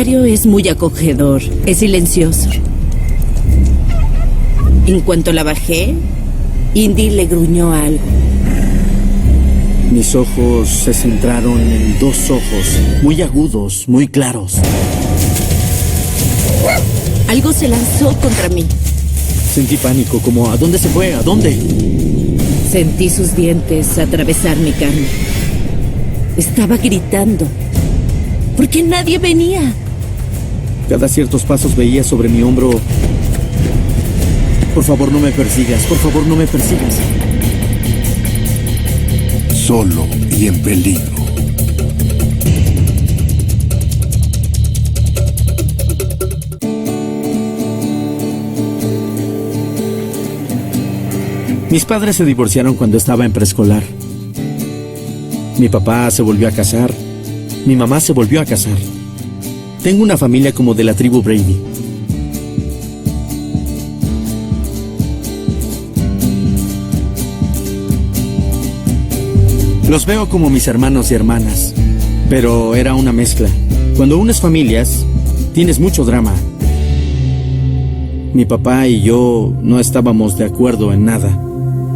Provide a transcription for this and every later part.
vecindario es muy acogedor, es silencioso. En cuanto la bajé, Indy le gruñó algo. Mis ojos se centraron en dos ojos, muy agudos, muy claros. Algo se lanzó contra mí. Sentí pánico, como ¿a dónde se fue? ¿A dónde? Sentí sus dientes atravesar mi carne. Estaba gritando. ¿Por qué nadie venía? Cada ciertos pasos veía sobre mi hombro. Por favor, no me persigas. Por favor, no me persigas. Solo y en peligro. Mis padres se divorciaron cuando estaba en preescolar. Mi papá se volvió a casar. Mi mamá se volvió a casar. Tengo una familia como de la tribu Brady. Los veo como mis hermanos y hermanas, pero era una mezcla. Cuando unes familias, tienes mucho drama. Mi papá y yo no estábamos de acuerdo en nada.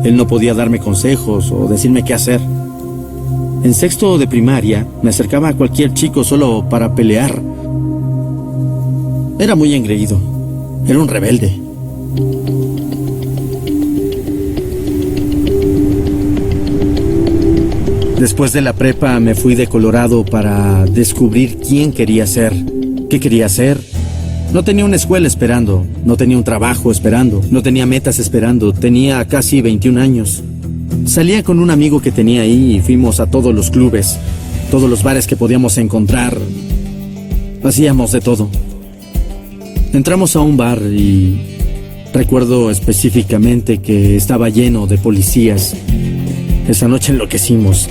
Él no podía darme consejos o decirme qué hacer. En sexto de primaria, me acercaba a cualquier chico solo para pelear. Era muy engreído. Era un rebelde. Después de la prepa me fui de Colorado para descubrir quién quería ser, qué quería hacer. No tenía una escuela esperando, no tenía un trabajo esperando, no tenía metas esperando, tenía casi 21 años. Salía con un amigo que tenía ahí y fuimos a todos los clubes, todos los bares que podíamos encontrar. Hacíamos de todo. Entramos a un bar y recuerdo específicamente que estaba lleno de policías. Esa noche enloquecimos.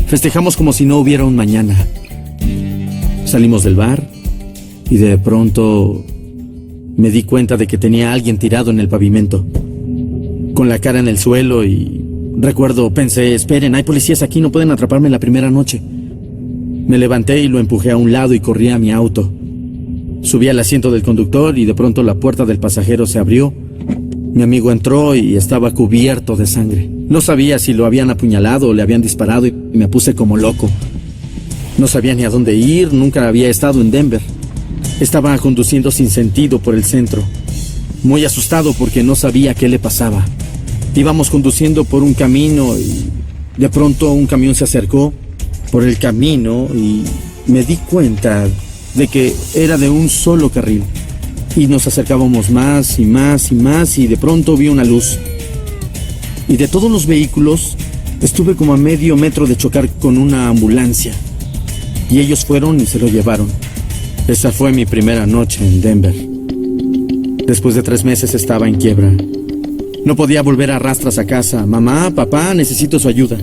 Festejamos como si no hubiera un mañana. Salimos del bar y de pronto me di cuenta de que tenía a alguien tirado en el pavimento, con la cara en el suelo, y pensé, esperen, hay policías aquí, no pueden atraparme en la primera noche. Me levanté y lo empujé a un lado y corrí a mi auto. Subí al asiento del conductor y de pronto la puerta del pasajero se abrió. Mi amigo entró y estaba cubierto de sangre. No sabía si lo habían apuñalado o le habían disparado y me puse como loco. No sabía ni a dónde ir, nunca había estado en Denver. Estaba conduciendo sin sentido por el centro, muy asustado porque no sabía qué le pasaba. Íbamos conduciendo por un camino y de pronto un camión se acercó por el camino y me di cuenta de que era de un solo carril. Y nos acercábamos más y más y más y de pronto vi una luz. Y de todos los vehículos, estuve como a medio metro de chocar con una ambulancia. Y ellos fueron y se lo llevaron. Esa fue mi primera noche en Denver. Después de 3 meses estaba en quiebra. No podía volver a rastras a casa. Mamá, papá, necesito su ayuda.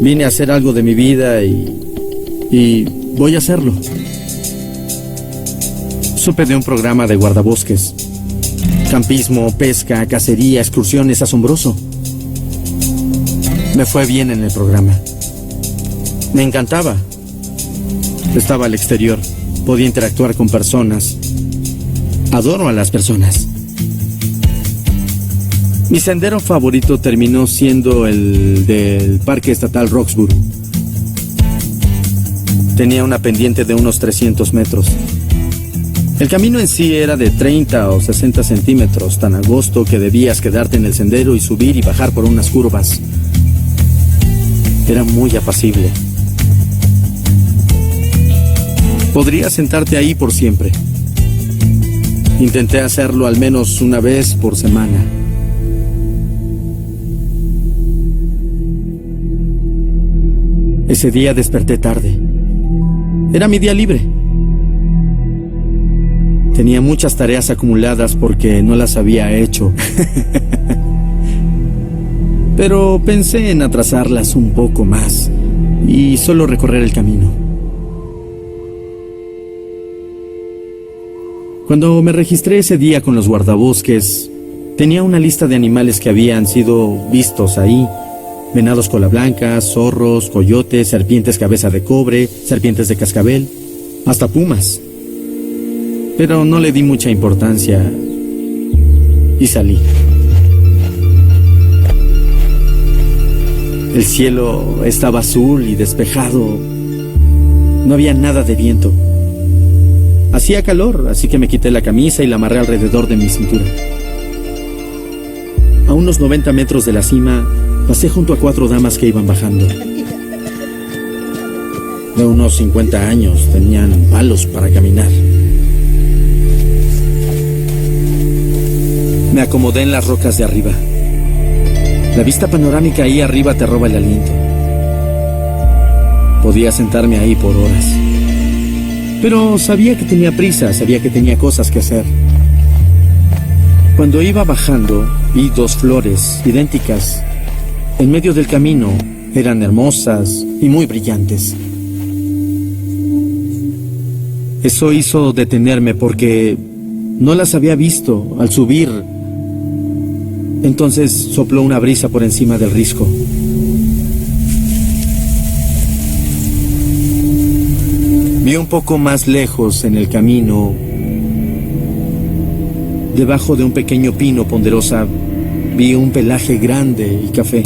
Vine a hacer algo de mi vida y voy a hacerlo. Supe de un programa de guardabosques. Campismo, pesca, cacería, excursiones, asombroso. Me fue bien en el programa. Me encantaba. Estaba al exterior. Podía interactuar con personas. Adoro a las personas. Mi sendero favorito terminó siendo el del Parque Estatal Roxborough. Tenía una pendiente de unos 300 metros. El camino en sí era de 30 o 60 centímetros, tan angosto que debías quedarte en el sendero y subir y bajar por unas curvas. Era muy apacible. Podrías sentarte ahí por siempre. Intenté hacerlo al menos una vez por semana. Ese día desperté tarde. Era mi día libre. Tenía muchas tareas acumuladas porque no las había hecho. Pero pensé en atrasarlas un poco más y solo recorrer el camino. Cuando me registré ese día con los guardabosques, tenía una lista de animales que habían sido vistos ahí. Venados cola blanca, zorros, coyotes, serpientes cabeza de cobre, serpientes de cascabel, hasta pumas. Pero no le di mucha importancia y salí. El cielo estaba azul y despejado. No había nada de viento. Hacía calor, así que me quité la camisa y la amarré alrededor de mi cintura. A unos 90 metros de la cima, pasé junto a 4 damas que iban bajando. De unos 50 años, tenían palos para caminar. Me acomodé en las rocas de arriba. La vista panorámica ahí arriba te roba el aliento. Podía sentarme ahí por horas. Pero sabía que tenía prisa, sabía que tenía cosas que hacer. Cuando iba bajando, vi 2 flores idénticas. En medio del camino, eran hermosas y muy brillantes. Eso hizo detenerme porque no las había visto al subir. Entonces sopló una brisa por encima del risco. Vi un poco más lejos en el camino, debajo de un pequeño pino ponderosa, vi un pelaje grande y café.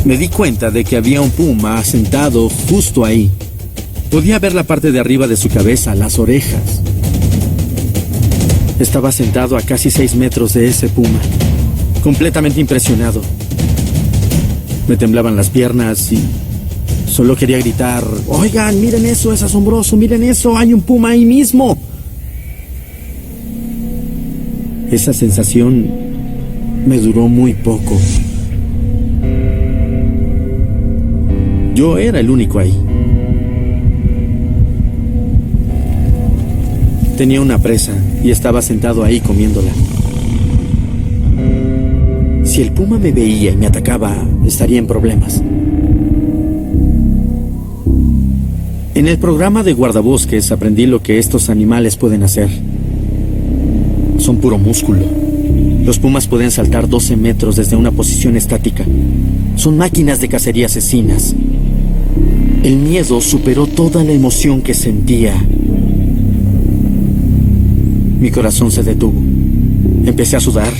Me di cuenta de que había un puma sentado justo ahí. Podía ver la parte de arriba de su cabeza, las orejas. Estaba sentado a casi 6 metros de ese puma, completamente impresionado. Me temblaban las piernas y solo quería gritar: «Oigan, miren eso, es asombroso, miren eso, hay un puma ahí mismo». Esa sensación me duró muy poco. Yo era el único ahí. Tenía una presa y estaba sentado ahí comiéndola. Si el puma me veía y me atacaba, estaría en problemas. En el programa de guardabosques aprendí lo que estos animales pueden hacer. Son puro músculo. Los pumas pueden saltar 12 metros desde una posición estática. Son máquinas de cacería asesinas. El miedo superó toda la emoción que sentía. Mi corazón se detuvo. Empecé a sudar.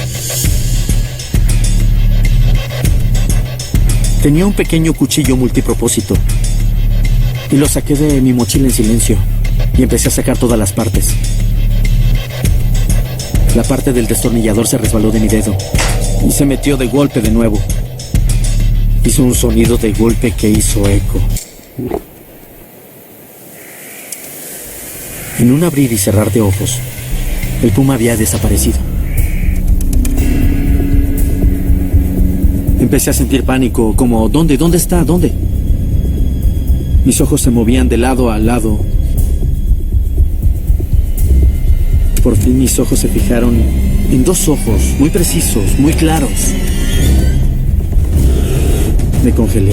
Tenía un pequeño cuchillo multipropósito y lo saqué de mi mochila en silencio y empecé a sacar todas las partes. La parte del destornillador se resbaló de mi dedo y se metió de golpe de nuevo. Hizo un sonido de golpe que hizo eco. En un abrir y cerrar de ojos, el puma había desaparecido. Empecé a sentir pánico, como ¿dónde? ¿Dónde está? ¿Dónde? Mis ojos se movían de lado a lado. Por fin mis ojos se fijaron en 2 ojos muy precisos, muy claros. Me congelé.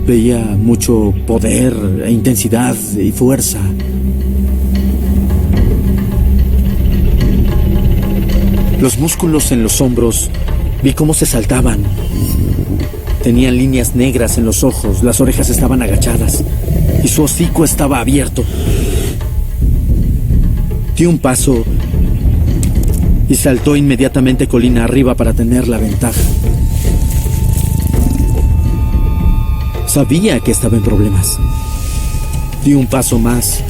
Veía mucho poder e intensidad y fuerza. Los músculos en los hombros, vi cómo se saltaban. Tenían líneas negras en los ojos, las orejas estaban agachadas y su hocico estaba abierto. Di un paso y saltó inmediatamente colina arriba para tener la ventaja. Sabía que estaba en problemas. Di un paso más.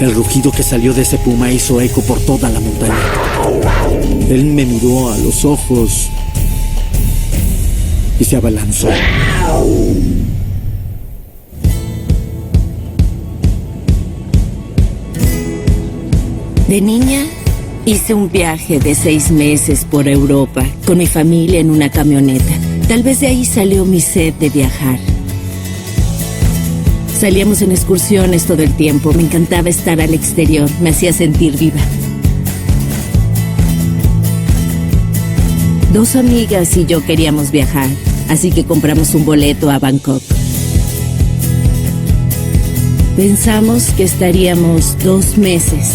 El rugido que salió de ese puma hizo eco por toda la montaña. Él me miró a los ojos y se abalanzó. De niña, hice un viaje de 6 meses por Europa con mi familia en una camioneta. Tal vez de ahí salió mi sed de viajar. Salíamos en excursiones todo el tiempo. Me encantaba estar al exterior. Me hacía sentir viva. 2 amigas y yo queríamos viajar, así que compramos un boleto a Bangkok. Pensamos que estaríamos 2 meses.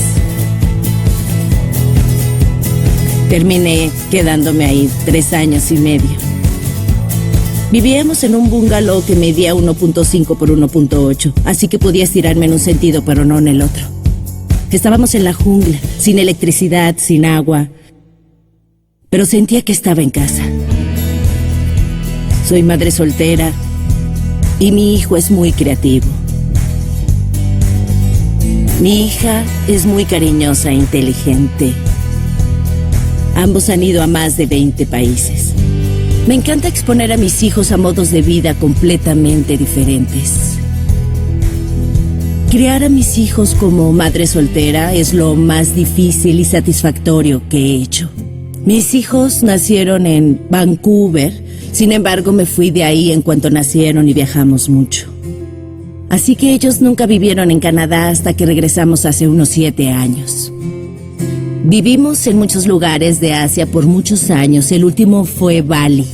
Terminé quedándome ahí 3 años y medio. Vivíamos en un bungalow que medía 1.5 por 1.8, así que podía estirarme en un sentido, pero no en el otro. Estábamos en la jungla, sin electricidad, sin agua, pero sentía que estaba en casa. Soy madre soltera y mi hijo es muy creativo. Mi hija es muy cariñosa e inteligente. Ambos han ido a más de 20 países. Me encanta exponer a mis hijos a modos de vida completamente diferentes. Criar a mis hijos como madre soltera es lo más difícil y satisfactorio que he hecho. Mis hijos nacieron en Vancouver, sin embargo me fui de ahí en cuanto nacieron y viajamos mucho. Así que ellos nunca vivieron en Canadá hasta que regresamos hace unos 7 años. Vivimos en muchos lugares de Asia por muchos años, el último fue Bali.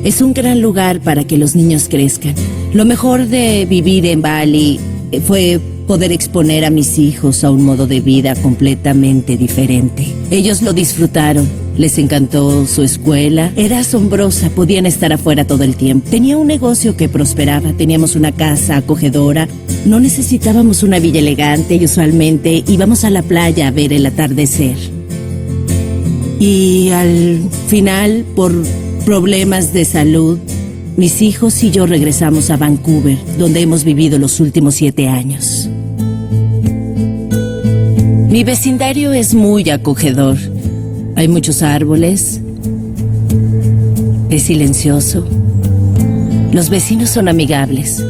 Es un gran lugar para que los niños crezcan. Lo mejor de vivir en Bali fue poder exponer a mis hijos a un modo de vida completamente diferente. Ellos lo disfrutaron, les encantó su escuela, era asombrosa, podían estar afuera todo el tiempo. Tenía un negocio que prosperaba, teníamos una casa acogedora, no necesitábamos una villa elegante y usualmente íbamos a la playa a ver el atardecer. Y al final, por problemas de salud, mis hijos y yo regresamos a Vancouver, donde hemos vivido los últimos 7 años. Mi vecindario es muy acogedor. Hay muchos árboles. Es silencioso. Los vecinos son amigables.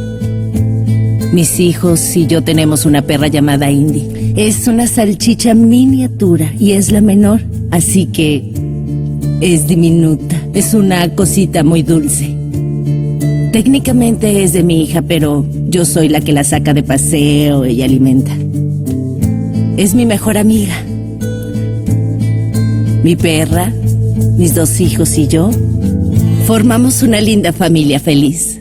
Mis hijos y yo tenemos una perra llamada Indy. Es una salchicha miniatura y es la menor, así que es diminuta. Es una cosita muy dulce. Técnicamente es de mi hija, pero yo soy la que la saca de paseo y alimenta. Es mi mejor amiga. Mi perra, mis 2 hijos y yo formamos una linda familia feliz.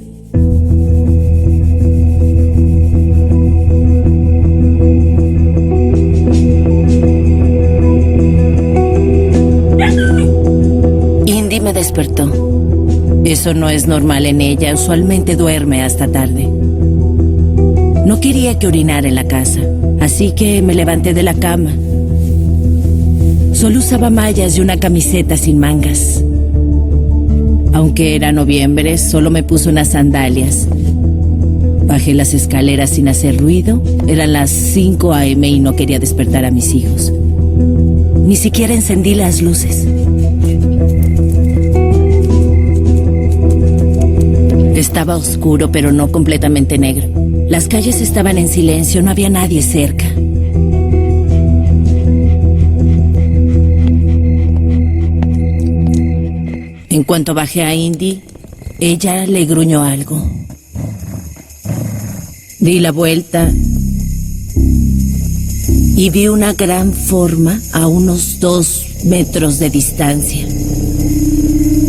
Indy me despertó. Eso no es normal en ella, usualmente duerme hasta tarde. No quería que orinara en la casa, así que me levanté de la cama. Solo usaba mallas y una camiseta sin mangas. Aunque era noviembre, solo me puse unas sandalias. Bajé las escaleras sin hacer ruido. Eran las 5 a.m. y no quería despertar a mis hijos. Ni siquiera encendí las luces. Estaba oscuro, pero no completamente negro. Las calles estaban en silencio, no había nadie cerca. En cuanto bajé a Indy, ella le gruñó algo. Di la vuelta y vi una gran forma a unos 2 metros de distancia.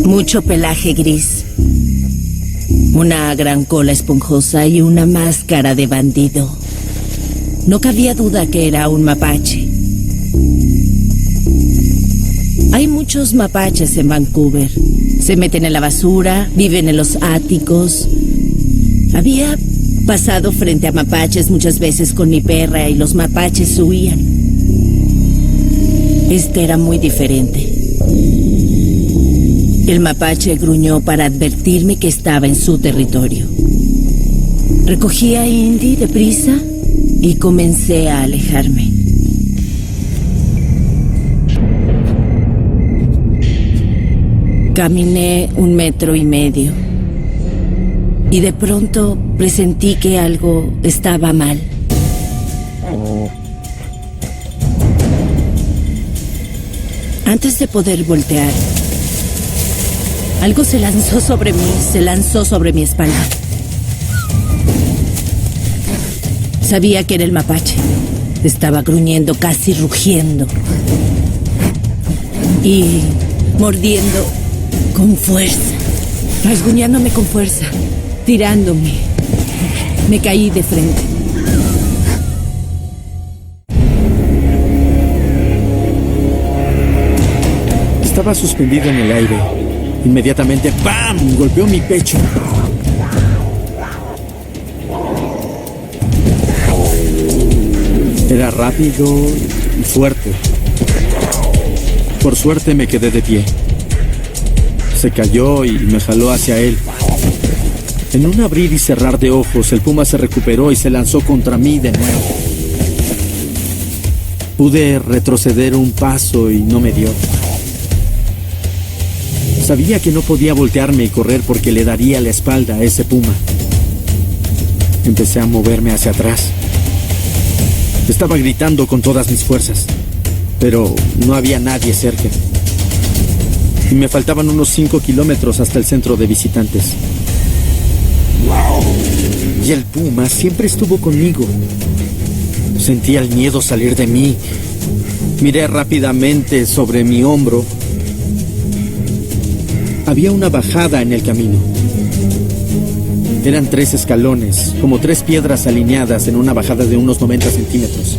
Mucho pelaje gris. Una gran cola esponjosa y una máscara de bandido. No cabía duda que era un mapache. Hay muchos mapaches en Vancouver. Se meten en la basura, viven en los áticos. Había pasado frente a mapaches muchas veces con mi perra y los mapaches huían. Este era muy diferente. El mapache gruñó para advertirme que estaba en su territorio. Recogí a Indy deprisa y comencé a alejarme. Caminé 1,5 metros y de pronto presentí que algo estaba mal. Antes de poder voltear, algo se lanzó sobre mi espalda. Sabía que era el mapache. Estaba gruñendo, casi rugiendo. Y mordiendo con fuerza. Rasguñándome con fuerza. Tirándome. Me caí de frente. Estaba suspendido en el aire. Inmediatamente, ¡pam!, golpeó mi pecho. Era rápido y fuerte. Por suerte me quedé de pie. Se cayó y me jaló hacia él. En un abrir y cerrar de ojos, el puma se recuperó y se lanzó contra mí de nuevo. Pude retroceder un paso y no me dio. Sabía que no podía voltearme y correr porque le daría la espalda a ese puma. Empecé a moverme hacia atrás. Estaba gritando con todas mis fuerzas, pero no había nadie cerca. Y me faltaban unos 5 kilómetros hasta el centro de visitantes. Y el puma siempre estuvo conmigo. Sentía el miedo salir de mí. Miré rápidamente sobre mi hombro. Había una bajada en el camino. Eran 3 escalones, como 3 piedras alineadas en una bajada de unos 90 centímetros.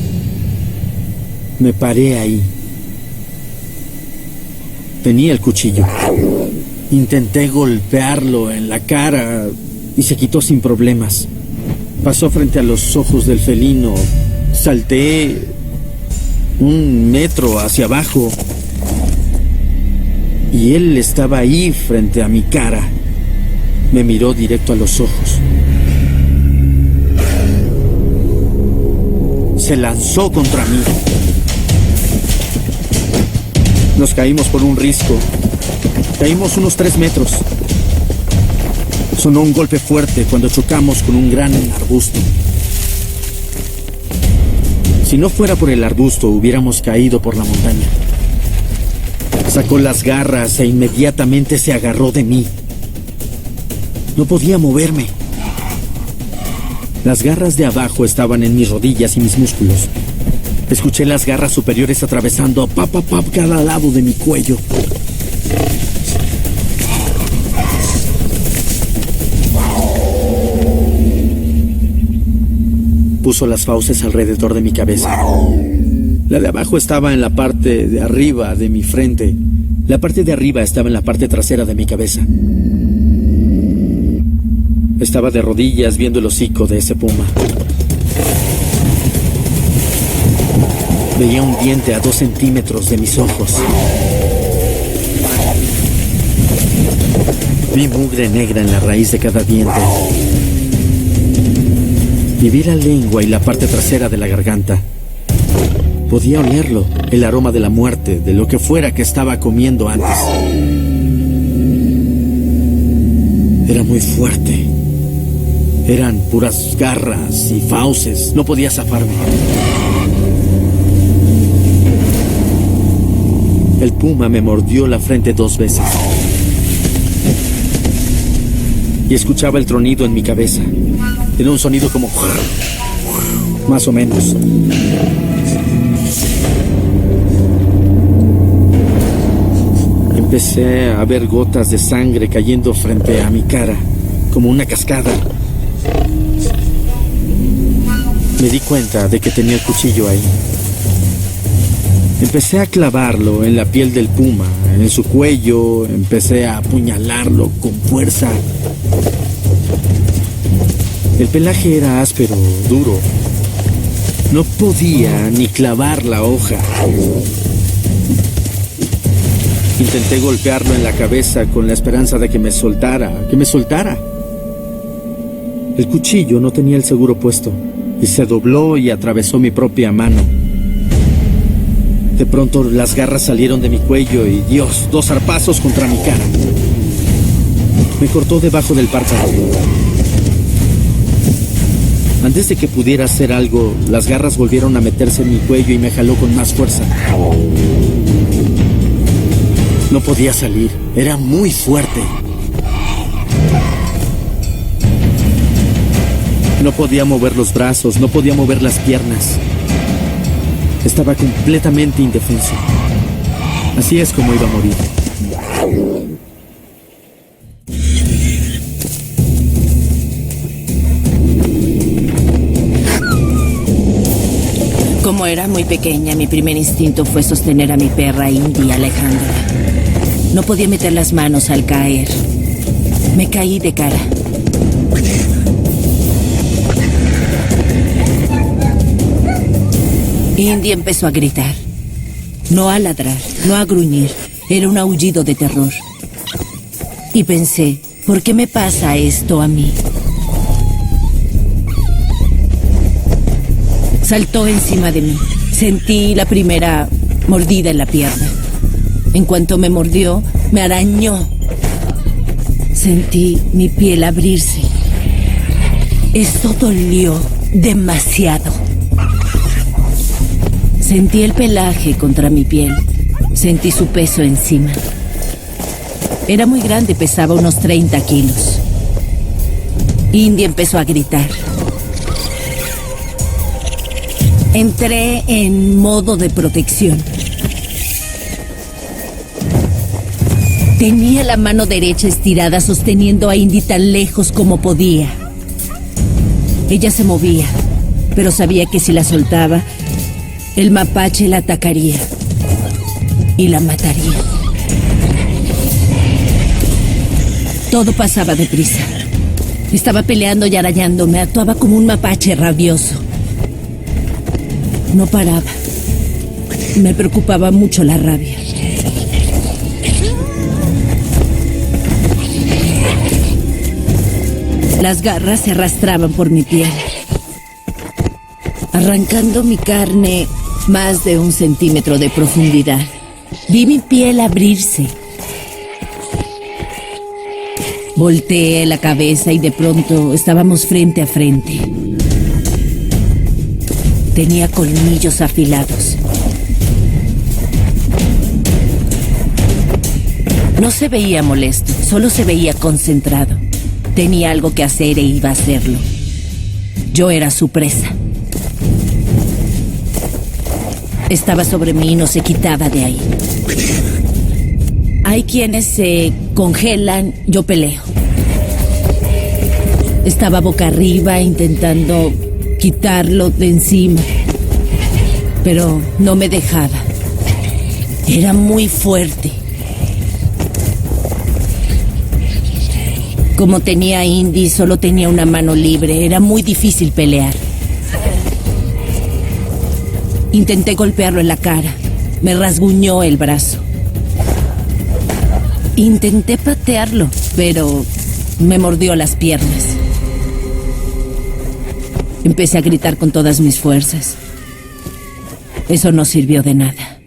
Me paré ahí. Tenía el cuchillo. Intenté golpearlo en la cara y se quitó sin problemas. Pasó frente a los ojos del felino. Salté 1 metro hacia abajo y él estaba ahí frente a mi cara. Me miró directo a los ojos. Se lanzó contra mí. Nos caímos por un risco. Caímos unos 3 metros. Sonó un golpe fuerte cuando chocamos con un gran arbusto. Si no fuera por el arbusto, hubiéramos caído por la montaña. Sacó las garras e inmediatamente se agarró de mí. No podía moverme. Las garras de abajo estaban en mis rodillas y mis músculos. Escuché las garras superiores atravesando cada lado de mi cuello. Puso las fauces alrededor de mi cabeza. La de abajo estaba en la parte de arriba de mi frente. La parte de arriba estaba en la parte trasera de mi cabeza. Estaba de rodillas viendo el hocico de ese puma. Veía un diente a 2 centímetros de mis ojos. Vi mugre negra en la raíz de cada diente. Y vi la lengua y la parte trasera de la garganta. Podía olerlo, el aroma de la muerte, de lo que fuera que estaba comiendo antes. Era muy fuerte. Eran puras garras y fauces. No podía zafarme. El puma me mordió la frente 2 veces. Y escuchaba el tronido en mi cabeza. Era un sonido como... más o menos. Empecé a ver gotas de sangre cayendo frente a mi cara, como una cascada. Me di cuenta de que tenía el cuchillo ahí. Empecé a clavarlo en la piel del puma, en su cuello. Empecé a apuñalarlo con fuerza. El pelaje era áspero, duro. No podía ni clavar la hoja. Intenté golpearlo en la cabeza con la esperanza de que me soltara, El cuchillo no tenía el seguro puesto y se dobló y atravesó mi propia mano. De pronto las garras salieron de mi cuello y, Dios, 2 zarpazos contra mi cara. Me cortó debajo del párpado. Antes de que pudiera hacer algo, las garras volvieron a meterse en mi cuello y me jaló con más fuerza. No podía salir, era muy fuerte. No podía mover los brazos, no podía mover las piernas. Estaba completamente indefenso. Así es como iba a morir. Como era muy pequeña, mi primer instinto fue sostener a mi perra Indy, Alejandra. No podía meter las manos al caer. Me caí de cara. Indy empezó a gritar. No a ladrar, no a gruñir. Era un aullido de terror. Y pensé, ¿por qué me pasa esto a mí? Saltó encima de mí. Sentí la primera mordida en la pierna. En cuanto me mordió, me arañó. Sentí mi piel abrirse. Esto dolió demasiado. Sentí el pelaje contra mi piel. Sentí su peso encima. Era muy grande, pesaba unos 30 kilos. Indy empezó a gritar. Entré en modo de protección. Tenía la mano derecha estirada sosteniendo a Indy tan lejos como podía. Ella se movía, pero sabía que si la soltaba, el mapache la atacaría y la mataría. Todo pasaba deprisa. Estaba peleando y arañándome, actuaba como un mapache rabioso. No paraba. Me preocupaba mucho la rabia. Las garras se arrastraban por mi piel, arrancando mi carne más de 1 centímetro de profundidad. Vi mi piel abrirse. Volteé la cabeza y de pronto estábamos frente a frente. Tenía colmillos afilados. No se veía molesto, solo se veía concentrado. Tenía algo que hacer e iba a hacerlo. Yo era su presa. Estaba sobre mí y no se quitaba de ahí. Hay quienes se congelan, yo peleo. Estaba boca arriba intentando quitarlo de encima, pero no me dejaba. Era muy fuerte. Como tenía a Indy, solo tenía una mano libre. Era muy difícil pelear. Intenté golpearlo en la cara. Me rasguñó el brazo. Intenté patearlo, pero me mordió las piernas. Empecé a gritar con todas mis fuerzas. Eso no sirvió de nada.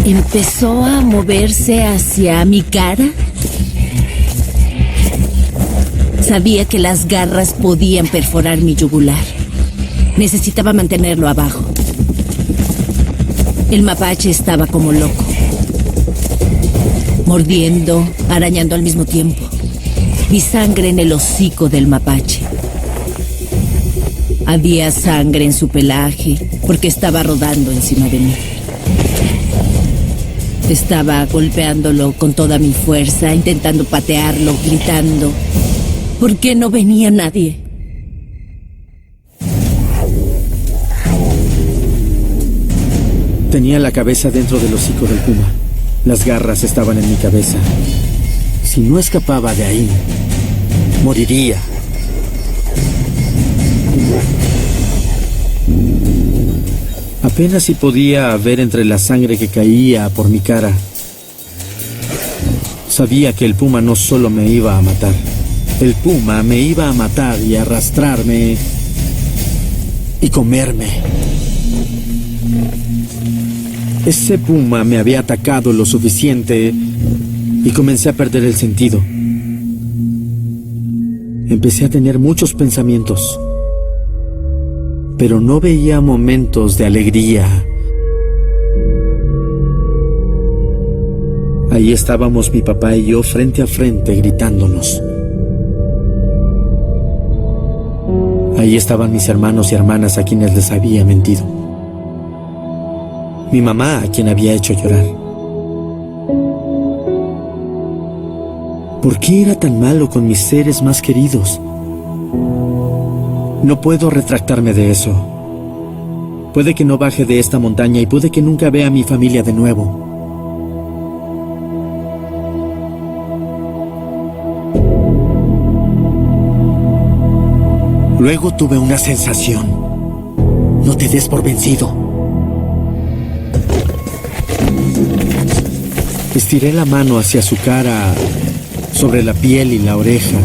Empezó a moverse hacia mi cara. Sabía que las garras podían perforar mi yugular. Necesitaba mantenerlo abajo. El mapache estaba como loco, mordiendo, arañando al mismo tiempo. Vi sangre en el hocico del mapache. Había sangre en su pelaje porque estaba rodando encima de mí. Estaba golpeándolo con toda mi fuerza, intentando patearlo, gritando. ¿Por qué no venía nadie? Tenía la cabeza dentro del hocico del puma. Las garras estaban en mi cabeza. Si no escapaba de ahí, moriría. Apenas si podía ver entre la sangre que caía por mi cara. Sabía que el puma no solo me iba a matar. El puma me iba a matar y arrastrarme y comerme. Ese puma me había atacado lo suficiente y comencé a perder el sentido. Empecé a tener muchos pensamientos, pero no veía momentos de alegría. Ahí estábamos mi papá y yo frente a frente gritándonos. Ahí estaban mis hermanos y hermanas a quienes les había mentido. Mi mamá a quien había hecho llorar. ¿Por qué era tan malo con mis seres más queridos? No puedo retractarme de eso, Puede que no baje de esta montaña y puede que nunca vea a mi familia de nuevo. Luego tuve una sensación. No te des por vencido. Estiré la mano hacia su cara, sobre la piel y la oreja,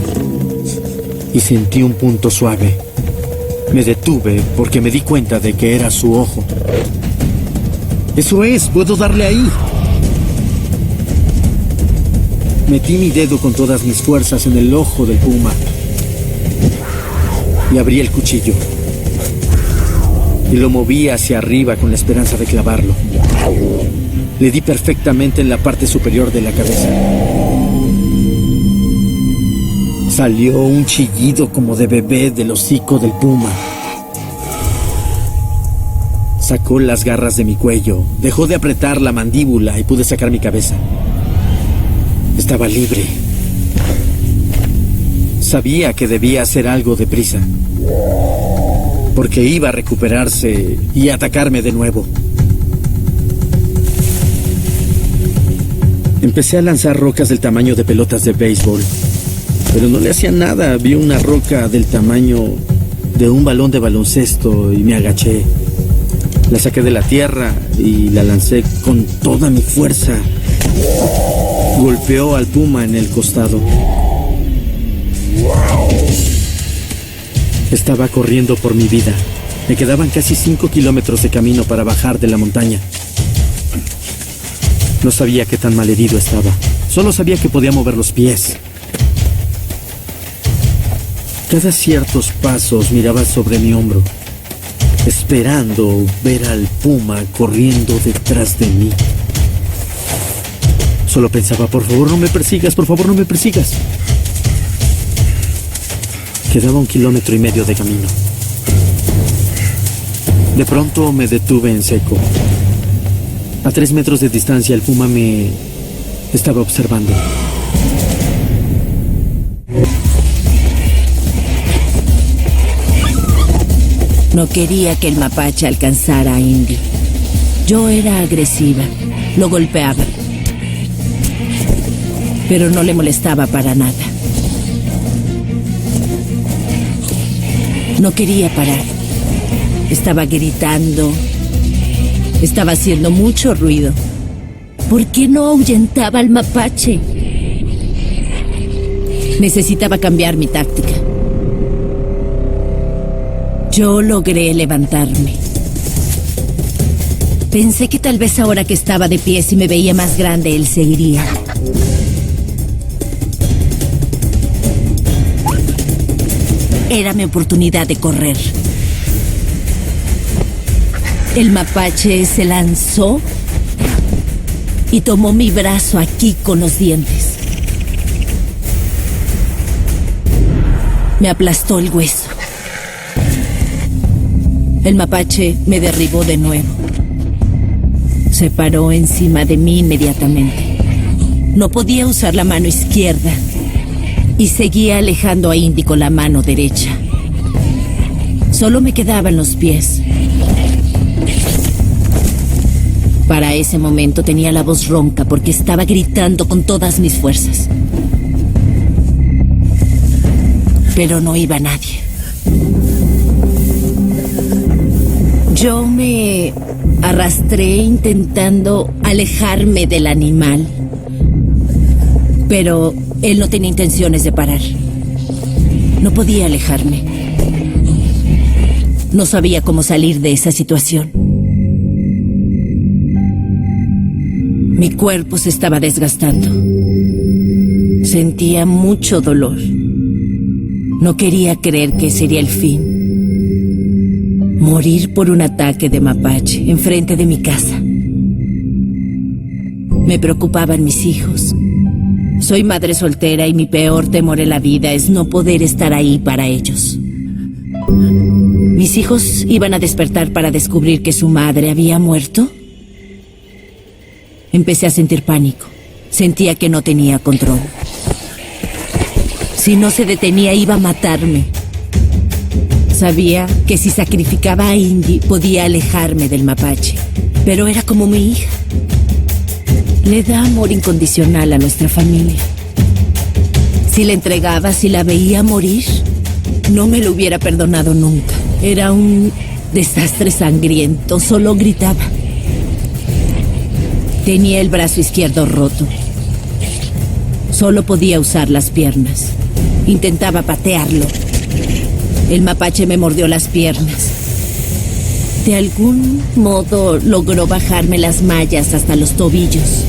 y sentí un punto suave. Me detuve porque me di cuenta de que era su ojo. ¡Eso es! ¡Puedo darle ahí! Metí mi dedo con todas mis fuerzas en el ojo del puma y abrí el cuchillo. Y lo moví hacia arriba con la esperanza de clavarlo. Le di perfectamente en la parte superior de la cabeza. Salió un chillido como de bebé del hocico del puma. Sacó las garras de mi cuello, dejó de apretar la mandíbula y pude sacar mi cabeza. Estaba libre. Sabía que debía hacer algo deprisa, porque iba a recuperarse y atacarme de nuevo. Empecé a lanzar rocas del tamaño de pelotas de béisbol, pero no le hacía nada. Vi una roca del tamaño de un balón de baloncesto y me agaché. La saqué de la tierra y la lancé con toda mi fuerza. Golpeó al puma en el costado. Estaba corriendo por mi vida. Me quedaban casi 5 kilómetros de camino para bajar de la montaña. No sabía qué tan malherido estaba. Solo sabía que podía mover los pies. Cada ciertos pasos miraba sobre mi hombro, esperando ver al puma corriendo detrás de mí. Solo pensaba, por favor no me persigas, por favor no me persigas. Quedaba 1,5 kilómetros de camino. De pronto me detuve en seco. A 3 metros de distancia el puma me estaba observando. No quería que el mapache alcanzara a Indy. Yo era agresiva, lo golpeaba, pero no le molestaba para nada. No quería parar. Estaba gritando, estaba haciendo mucho ruido. ¿Por qué no ahuyentaba al mapache? Necesitaba cambiar mi táctica. Yo logré levantarme. Pensé que tal vez ahora que estaba de pie, si me veía más grande, él seguiría. Era mi oportunidad de correr. El mapache se lanzó y tomó mi brazo aquí con los dientes. Me aplastó el hueso. El mapache me derribó de nuevo. Se paró encima de mí inmediatamente. No podía usar la mano izquierda y seguía alejando a Indy con la mano derecha. Solo me quedaban los pies. Para ese momento tenía la voz ronca porque estaba gritando con todas mis fuerzas. Pero no iba nadie. Yo me arrastré intentando alejarme del animal, pero él no tenía intenciones de parar. No podía alejarme. No sabía cómo salir de esa situación. Mi cuerpo se estaba desgastando. Sentía mucho dolor. No quería creer que sería el fin. Morir por un ataque de mapache enfrente de mi casa. Me preocupaban mis hijos. Soy madre soltera y mi peor temor en la vida es no poder estar ahí para ellos. ¿Mis hijos iban a despertar para descubrir que su madre había muerto? Empecé a sentir pánico. Sentía que no tenía control. Si no se detenía, iba a matarme. Sabía que si sacrificaba a Indy podía alejarme del mapache, pero era como mi hija. Le da amor incondicional a nuestra familia. Si la entregaba, si la veía morir, no me lo hubiera perdonado nunca. Era un desastre sangriento, solo gritaba. Tenía el brazo izquierdo roto. Solo podía usar las piernas. Intentaba patearlo. El mapache me mordió las piernas. De algún modo logró bajarme las mallas hasta los tobillos.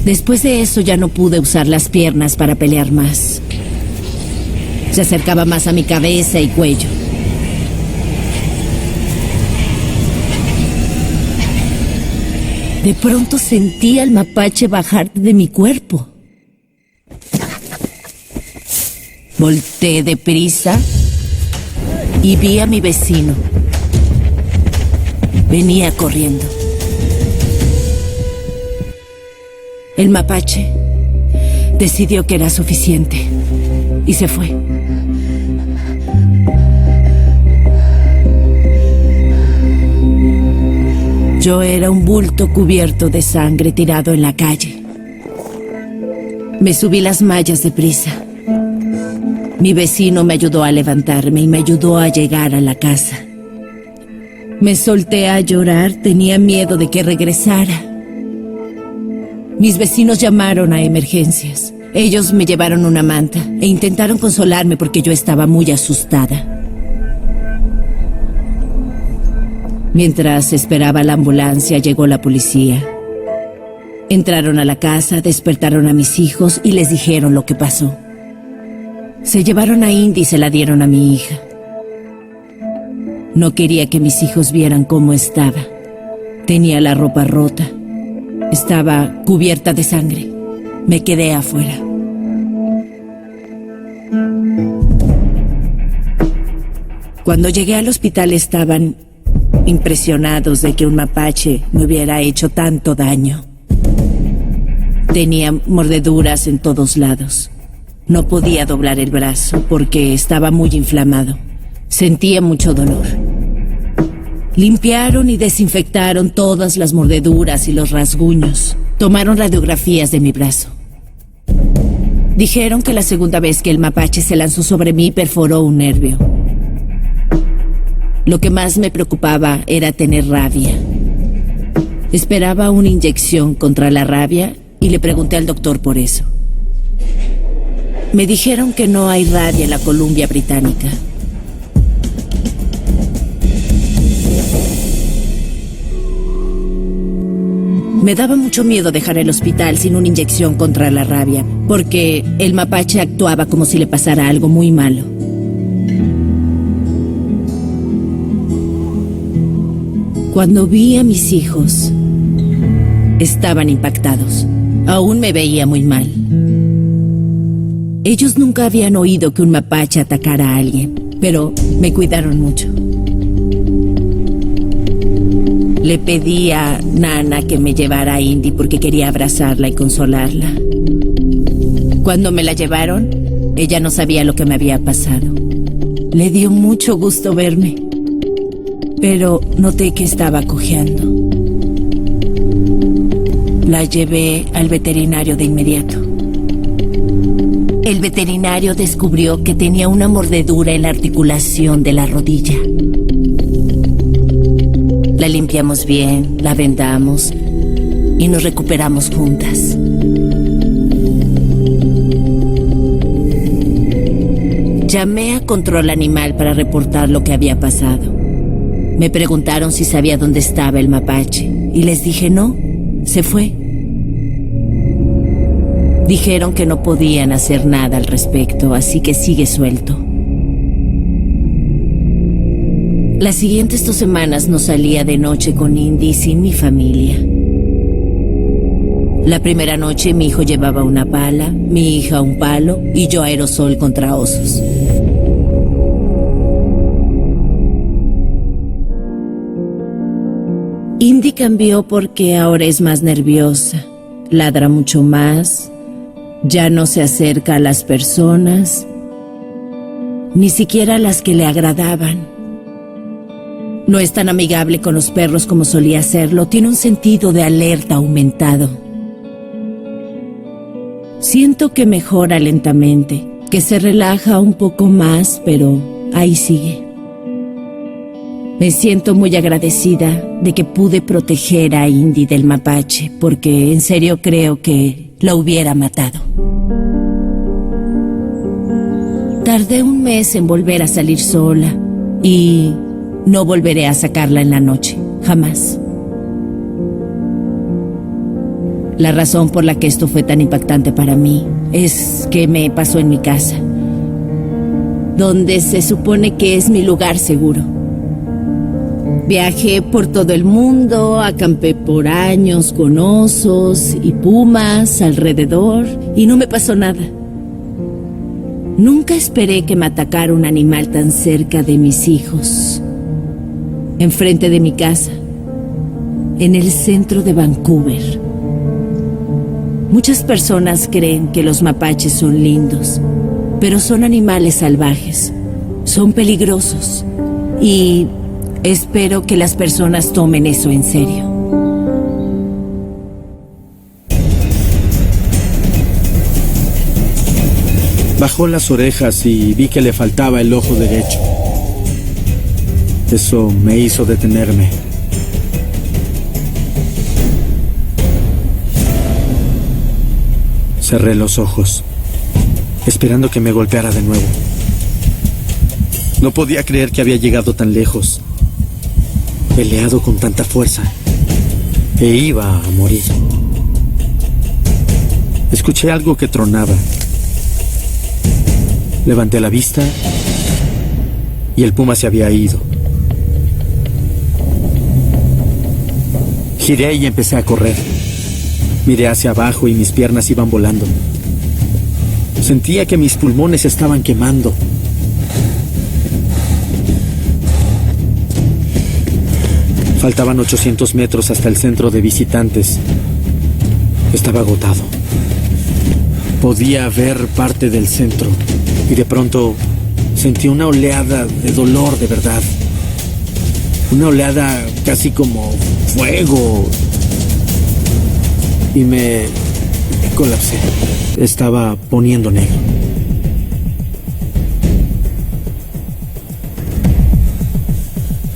Después de eso ya no pude usar las piernas para pelear más. Se acercaba más a mi cabeza y cuello. De pronto sentí al mapache bajar de mi cuerpo. Volté deprisa y vi a mi vecino. Venía corriendo. El mapache decidió que era suficiente y se fue. Yo era un bulto cubierto de sangre tirado en la calle. Me subí las mallas deprisa. Mi vecino me ayudó a levantarme y me ayudó a llegar a la casa. Me solté a llorar, tenía miedo de que regresara. Mis vecinos llamaron a emergencias. Ellos me llevaron una manta e intentaron consolarme porque yo estaba muy asustada. Mientras esperaba la ambulancia, llegó la policía. Entraron a la casa, despertaron a mis hijos y les dijeron lo que pasó. Se llevaron a Indy y se la dieron a mi hija. No quería que mis hijos vieran cómo estaba. Tenía la ropa rota. Estaba cubierta de sangre. Me quedé afuera. Cuando llegué al hospital estaban impresionados de que un mapache me hubiera hecho tanto daño. Tenía mordeduras en todos lados. No podía doblar el brazo porque estaba muy inflamado. Sentía mucho dolor. Limpiaron y desinfectaron todas las mordeduras y los rasguños. Tomaron radiografías de mi brazo. Dijeron que la segunda vez que el mapache se lanzó sobre mí perforó un nervio. Lo que más me preocupaba era tener rabia. Esperaba una inyección contra la rabia y le pregunté al doctor por eso. Me dijeron que no hay rabia en la Columbia Británica. Me daba mucho miedo dejar el hospital sin una inyección contra la rabia, porque el mapache actuaba como si le pasara algo muy malo. Cuando vi a mis hijos, estaban impactados. Aún me veía muy mal. Ellos nunca habían oído que un mapache atacara a alguien, pero me cuidaron mucho. Le pedí a Nana que me llevara a Indy porque quería abrazarla y consolarla. Cuando me la llevaron, ella no sabía lo que me había pasado. Le dio mucho gusto verme, pero noté que estaba cojeando. La llevé al veterinario de inmediato. El veterinario descubrió que tenía una mordedura en la articulación de la rodilla. La limpiamos bien, la vendamos y nos recuperamos juntas. Llamé a Control Animal para reportar lo que había pasado. Me preguntaron si sabía dónde estaba el mapache y les dije no, se fue. Dijeron que no podían hacer nada al respecto, así que sigue suelto. Las siguientes 2 semanas no salía de noche con Indy sin mi familia. La primera noche mi hijo llevaba una pala, mi hija un palo y yo aerosol contra osos. Indy cambió porque ahora es más nerviosa, ladra mucho más, ya no se acerca a las personas ni siquiera las que le agradaban. No es tan amigable con los perros como solía serlo, tiene un sentido de alerta aumentado. Siento que mejora lentamente, que se relaja un poco más, pero ahí sigue. Me siento muy agradecida de que pude proteger a Indy del mapache, porque en serio creo que la hubiera matado. Tardé un mes en volver a salir sola y no volveré a sacarla en la noche, jamás. La razón por la que esto fue tan impactante para mí es que me pasó en mi casa, donde se supone que es mi lugar seguro. Viajé por todo el mundo, acampé por años con osos y pumas alrededor y no me pasó nada. Nunca esperé que me atacara un animal tan cerca de mis hijos, enfrente de mi casa, en el centro de Vancouver. Muchas personas creen que los mapaches son lindos, pero son animales salvajes, son peligrosos y espero que las personas tomen eso en serio. Bajó las orejas y vi que le faltaba el ojo derecho. Eso me hizo detenerme. Cerré los ojos, esperando que me golpeara de nuevo. No podía creer que había llegado tan lejos, peleado con tanta fuerza, e iba a morir. Escuché algo que tronaba. Levanté la vista y el puma se había ido. Giré y empecé a correr. Miré hacia abajo y mis piernas iban volando. Sentía que mis pulmones estaban quemando. Faltaban 800 metros hasta el centro de visitantes. Estaba agotado. Podía ver parte del centro y de pronto sentí una oleada de dolor de verdad. Una oleada casi como fuego. Y me colapsé. Estaba poniendo negro.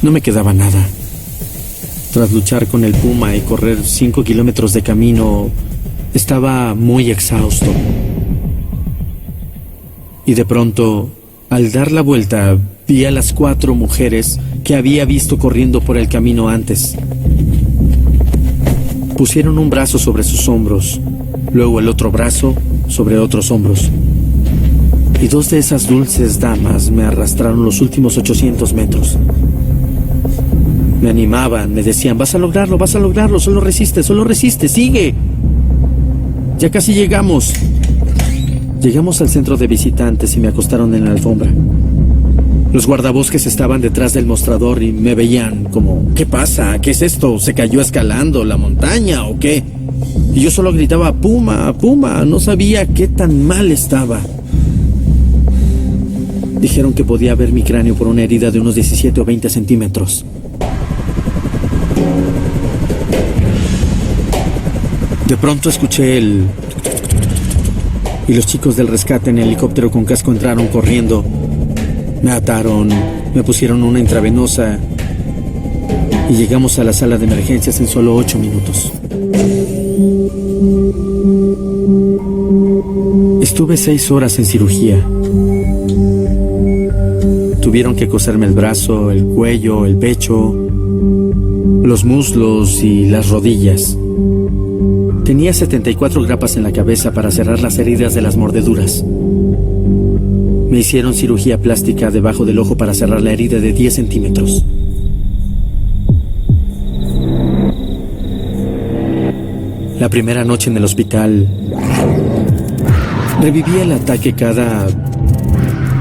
No me quedaba nada. Tras luchar con el puma y correr 5 kilómetros de camino, estaba muy exhausto. Y de pronto, al dar la vuelta, vi a las 4 mujeres que había visto corriendo por el camino antes. Pusieron un brazo sobre sus hombros, luego el otro brazo sobre otros hombros. Y 2 de esas dulces damas me arrastraron los últimos 800 metros. Me animaban, me decían, vas a lograrlo, solo resiste, sigue. Ya casi llegamos. Llegamos al centro de visitantes y me acostaron en la alfombra. Los guardabosques estaban detrás del mostrador y me veían como, ¿qué pasa? ¿Qué es esto? ¿Se cayó escalando la montaña o qué? Y yo solo gritaba, Puma, Puma, no sabía qué tan mal estaba. Dijeron que podía ver mi cráneo por una herida de unos 17 o 20 centímetros. De pronto escuché el... Y los chicos del rescate en helicóptero con casco entraron corriendo. Me ataron, me pusieron una intravenosa y llegamos a la sala de emergencias en solo 8 minutos. Estuve 6 horas en cirugía. Tuvieron que coserme el brazo, el cuello, el pecho, los muslos y las rodillas. Tenía 74 grapas en la cabeza para cerrar las heridas de las mordeduras. Me hicieron cirugía plástica debajo del ojo para cerrar la herida de 10 centímetros. La primera noche en el hospital, revivía el ataque cada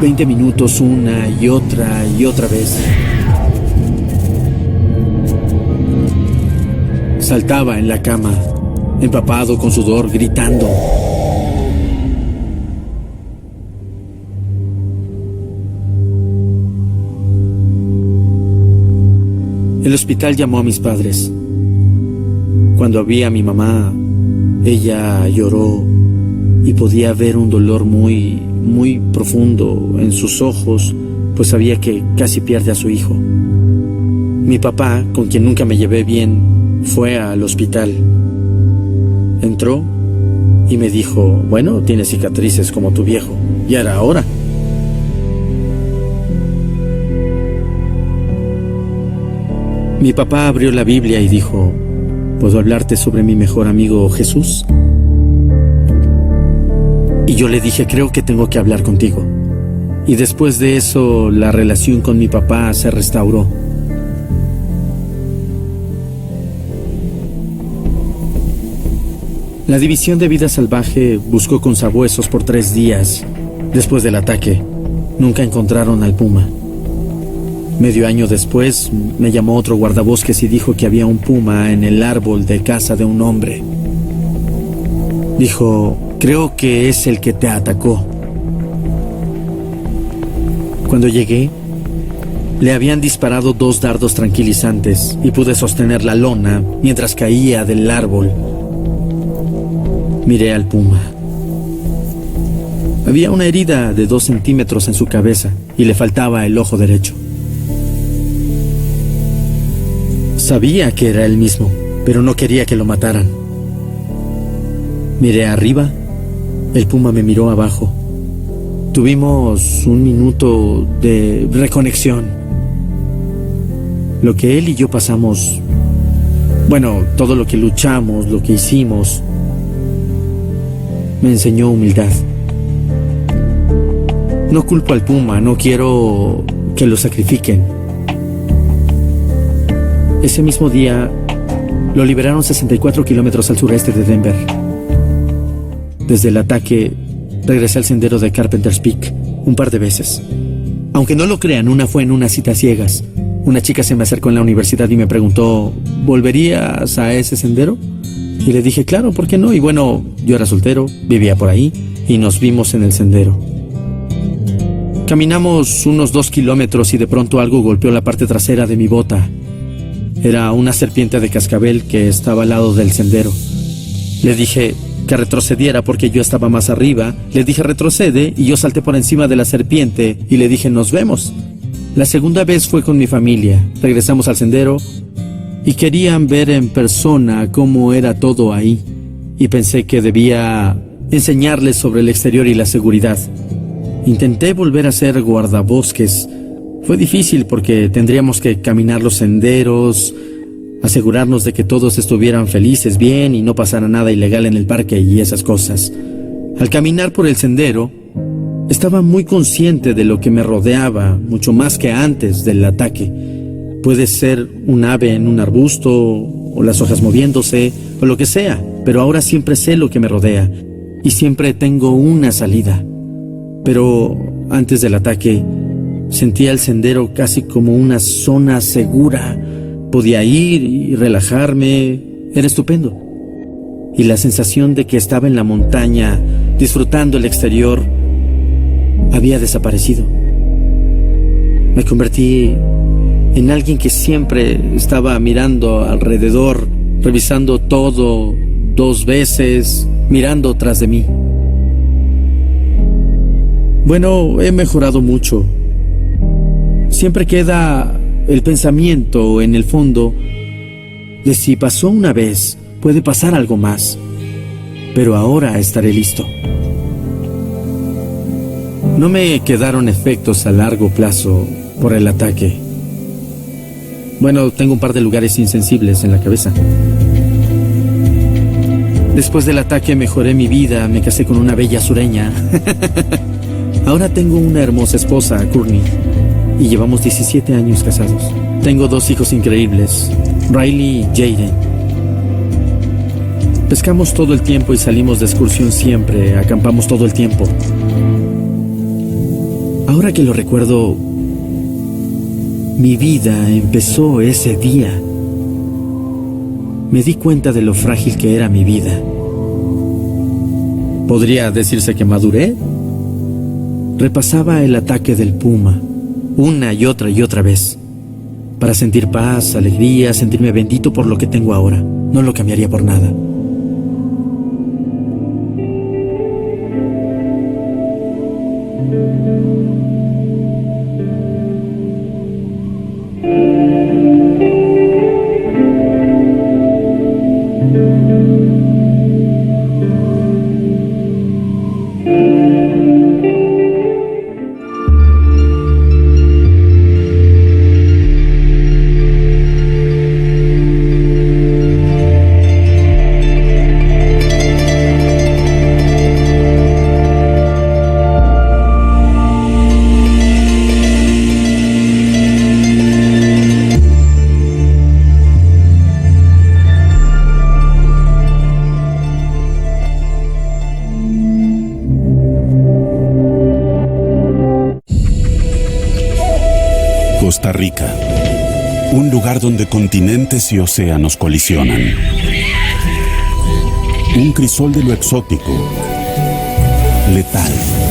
20 minutos, una y otra vez. Saltaba en la cama, empapado con sudor, gritando. El hospital llamó a mis padres. Cuando vi a mi mamá, ella lloró y podía ver un dolor muy, muy profundo en sus ojos, pues sabía que casi pierde a su hijo. Mi papá, con quien nunca me llevé bien, fue al hospital. Entró y me dijo, bueno, tienes cicatrices como tu viejo. Ya era hora. Mi papá abrió la Biblia y dijo, ¿puedo hablarte sobre mi mejor amigo Jesús? Y yo le dije, creo que tengo que hablar contigo. Y después de eso, la relación con mi papá se restauró. La División de Vida Salvaje buscó con sabuesos por 3 días. Después del ataque, nunca encontraron al puma. Medio año después, me llamó otro guardabosques y dijo que había un puma en el árbol de casa de un hombre. Dijo, creo que es el que te atacó. Cuando llegué, le habían disparado 2 dardos tranquilizantes y pude sostener la lona mientras caía del árbol. Miré al puma. Había una herida de 2 centímetros en su cabeza y le faltaba el ojo derecho. Sabía que era él mismo, pero no quería que lo mataran. Miré arriba, el puma me miró abajo. Tuvimos un minuto de reconexión. Lo que él y yo pasamos, bueno, todo lo que luchamos, lo que hicimos, me enseñó humildad. No culpo al puma, no quiero que lo sacrifiquen. Ese mismo día lo liberaron 64 kilómetros al sureste de Denver. Desde el ataque regresé al sendero de Carpenter's Peak un par de veces. Aunque no lo crean, una fue en una cita ciegas. Una chica se me acercó en la universidad y me preguntó, ¿volverías a ese sendero? Y le dije, claro, ¿por qué no? Y bueno, yo era soltero, vivía por ahí y nos vimos en el sendero. Caminamos unos 2 kilómetros y de pronto algo golpeó la parte trasera de mi bota. Era una serpiente de cascabel que estaba al lado del sendero. Le dije que retrocediera porque yo estaba más arriba. Le dije retrocede y yo salté por encima de la serpiente y le dije nos vemos. La segunda vez fue con mi familia. Regresamos al sendero y querían ver en persona cómo era todo ahí. Y pensé que debía enseñarles sobre el exterior y la seguridad. Intenté volver a ser guardabosques. Fue difícil porque tendríamos que caminar los senderos, asegurarnos de que todos estuvieran felices, bien y no pasara nada ilegal en el parque y esas cosas. Al caminar por el sendero, estaba muy consciente de lo que me rodeaba, mucho más que antes del ataque. Puede ser un ave en un arbusto, o las hojas moviéndose, o lo que sea, pero ahora siempre sé lo que me rodea, y siempre tengo una salida. Pero antes del ataque, sentía el sendero casi como una zona segura. Podía ir y relajarme, era estupendo. Y la sensación de que estaba en la montaña, disfrutando el exterior, había desaparecido. Me convertí en alguien que siempre estaba mirando alrededor, revisando todo 2 veces, mirando tras de mí. Bueno, he mejorado mucho. Siempre queda el pensamiento en el fondo de si pasó una vez, puede pasar algo más. Pero ahora estaré listo. No me quedaron efectos a largo plazo por el ataque. Bueno, tengo un par de lugares insensibles en la cabeza. Después del ataque mejoré mi vida, me casé con una bella sureña. Ahora tengo una hermosa esposa, Courtney, y llevamos 17 años casados. Tengo 2 hijos increíbles, Riley y Jaden. Pescamos todo el tiempo y salimos de excursión siempre, acampamos todo el tiempo. Ahora que lo recuerdo, mi vida empezó ese día. Me di cuenta de lo frágil que era mi vida. ¿Podría decirse que maduré? Repasaba el ataque del puma, una y otra vez. para sentir paz, alegría, sentirme bendito por lo que tengo ahora. No lo cambiaría por nada. Costa Rica, un lugar donde continentes y océanos colisionan. Un crisol de lo exótico, letal